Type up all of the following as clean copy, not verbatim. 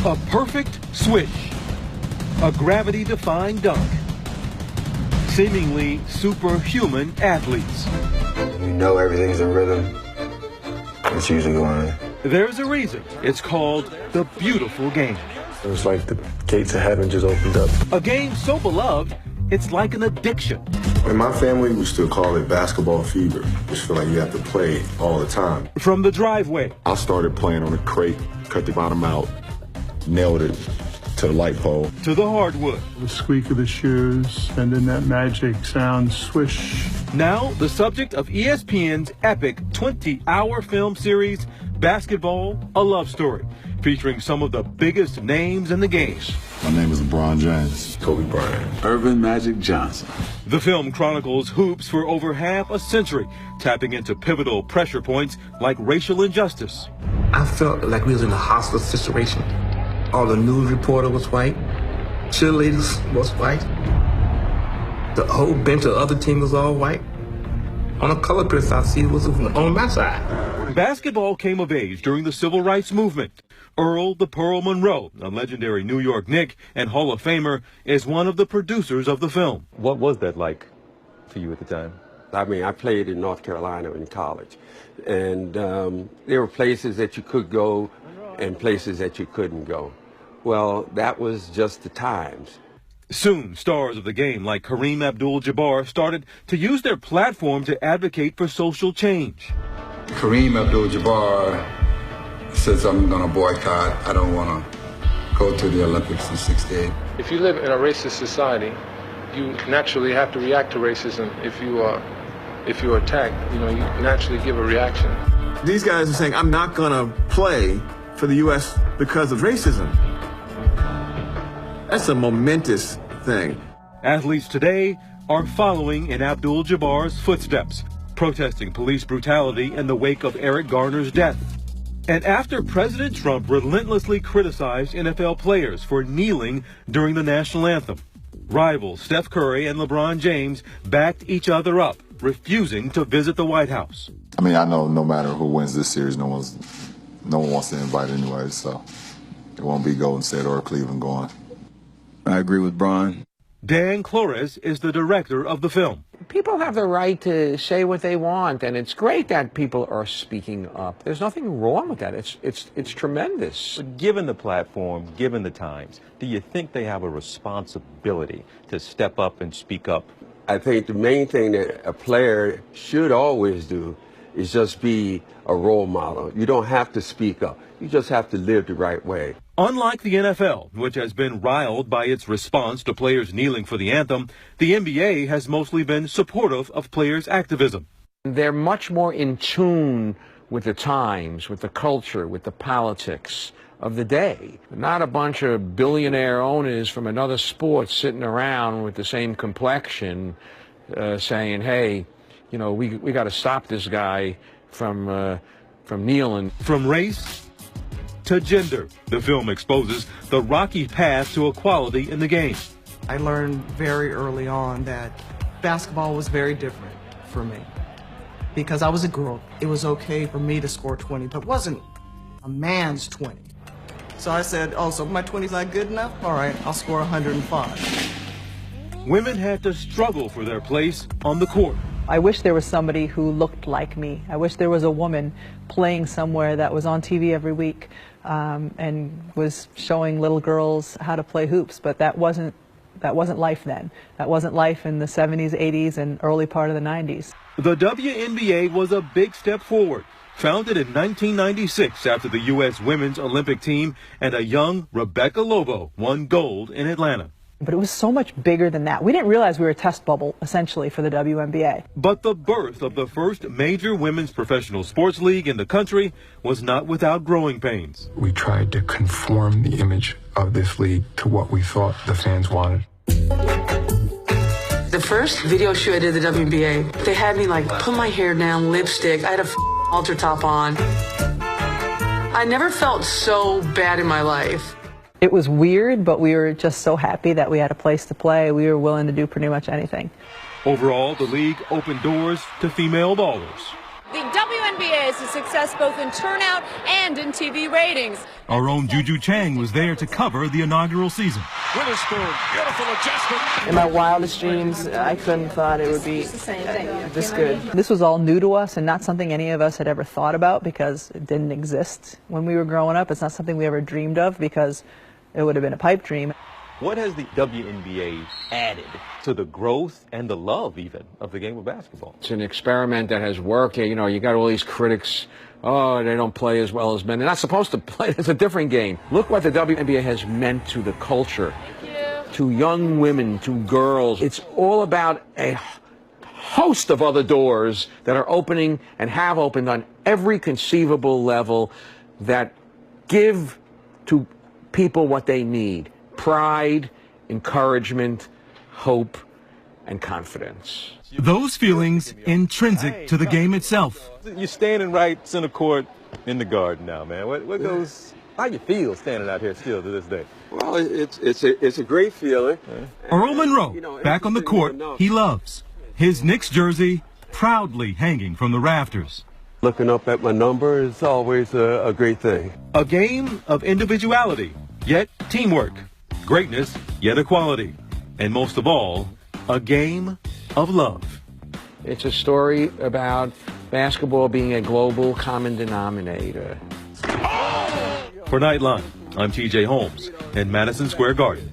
A perfect switch. A gravity-defying dunk. Seemingly superhuman athletes. You know everything's in rhythm. It's usually going. There's a reason it's called the beautiful game. It was like the gates of heaven just opened up. A game so beloved, it's like an addiction. In my family, we still call it basketball fever. Just feel like you have to play all the time. From the driveway. I started playing on a crate, cut the bottom out, nailed it to the light pole. To the hardwood. The squeak of the shoes, and then that magic sound, swish. Now, the subject of ESPN's epic 20-hour film series, Basketball, A Love Story, featuring some of the biggest names in the game. My name is LeBron James. Kobe Bryant. Irvin Magic Johnson. The film chronicles hoops for over half a century, tapping into pivotal pressure points like racial injustice. I felt like we was in a hostile situation. All the news reporter was white. Cheerleaders was white. The whole bench of the other team was all white. On a color piece, I see it was on my side. Basketball came of age during the Civil Rights Movement. Earl the Pearl Monroe, a legendary New York Knick and Hall of Famer, is one of the producers of the film. What was that like for you at the time? I mean, I played in North Carolina in college, and there were places that you could go and places that you couldn't go. Well, that was just the times. Soon, stars of the game like Kareem Abdul-Jabbar started to use their platform to advocate for social change. Kareem Abdul-Jabbar says, I'm going to boycott. I don't want to go to the Olympics in '68. If you live in a racist society, you naturally have to react to racism. If you're attacked, you naturally give a reaction. These guys are saying, I'm not going to play for the U.S. because of racism. That's a momentous thing. Athletes today are following in Abdul-Jabbar's footsteps, protesting police brutality in the wake of Eric Garner's death. And after President Trump relentlessly criticized NFL players for kneeling during the national anthem, rivals Steph Curry and LeBron James backed each other up, refusing to visit the White House. I mean, I know no matter who wins this series, no one wants to invite anyway, so it won't be Golden State or Cleveland going. I agree with Brian. Dan Flores is the director of the film. People have the right to say what they want, and it's great that people are speaking up. There's nothing wrong with that. It's tremendous. But given the platform, given the times, do you think they have a responsibility to step up and speak up? I think the main thing that a player should always do is just be a role model. You don't have to speak up. You just have to live the right way. Unlike the NFL, which has been riled by its response to players kneeling for the anthem, the NBA has mostly been supportive of players' activism. They're much more in tune with the times, with the culture, with the politics of the day. Not a bunch of billionaire owners from another sport sitting around with the same complexion saying, hey, we got to stop this guy from kneeling. From race to gender, the film exposes the rocky path to equality in the game. I learned very early on that basketball was very different for me. Because I was a girl, it was okay for me to score 20, but it wasn't a man's 20. So I said, oh, so my 20's not good enough? All right, I'll score 105. Women had to struggle for their place on the court. I wish there was somebody who looked like me. I wish there was a woman playing somewhere that was on TV every week and was showing little girls how to play hoops. But that wasn't life then. That wasn't life in the 70s, 80s, and early part of the 90s. The WNBA was a big step forward. Founded in 1996 after the U.S. Women's Olympic team and a young Rebecca Lobo won gold in Atlanta. But it was so much bigger than that. We didn't realize we were a test bubble, essentially, for the WNBA. But the birth of the first major women's professional sports league in the country was not without growing pains. We tried to conform the image of this league to what we thought the fans wanted. The first video shoot I did at the WNBA, they had me put my hair down, lipstick, I had a halter top on. I never felt so bad in my life. It was weird, but we were just so happy that we had a place to play. We were willing to do pretty much anything. Overall, the league opened doors to female ballers. The WNBA WNBA is a success both in turnout and in TV ratings. Our own Juju Chang was there to cover the inaugural season. Witherspoon, beautiful adjustment. In my wildest dreams, I couldn't have thought it would be this good. This was all new to us and not something any of us had ever thought about because it didn't exist when we were growing up. It's not something we ever dreamed of because it would have been a pipe dream. What has the WNBA added to the growth and the love, even, of the game of basketball? It's an experiment that has worked. You know, you got all these critics. Oh, they don't play as well as men. They're not supposed to play. It's a different game. Look what the WNBA has meant to the culture, to young women, to girls. It's all about a host of other doors that are opening and have opened on every conceivable level that give to people what they need: pride, encouragement, hope, and confidence. Those feelings intrinsic to the game itself. You're standing right center court in the Garden now, man. What goes? How you feel standing out here still to this day? Well, it's a great feeling. Earl Monroe, back on the court he loves. His Knicks jersey proudly hanging from the rafters. Looking up at my number is always a great thing. A game of individuality, yet teamwork. Greatness, yet equality. And most of all, a game of love. It's a story about basketball being a global common denominator. For Nightline, I'm TJ Holmes in Madison Square Garden.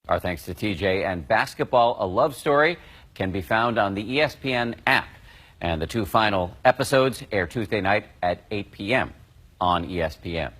Our thanks to TJ. And Basketball, a Love Story can be found on the ESPN app. And the 2 final episodes air Tuesday night at 8 p.m. on ESPN.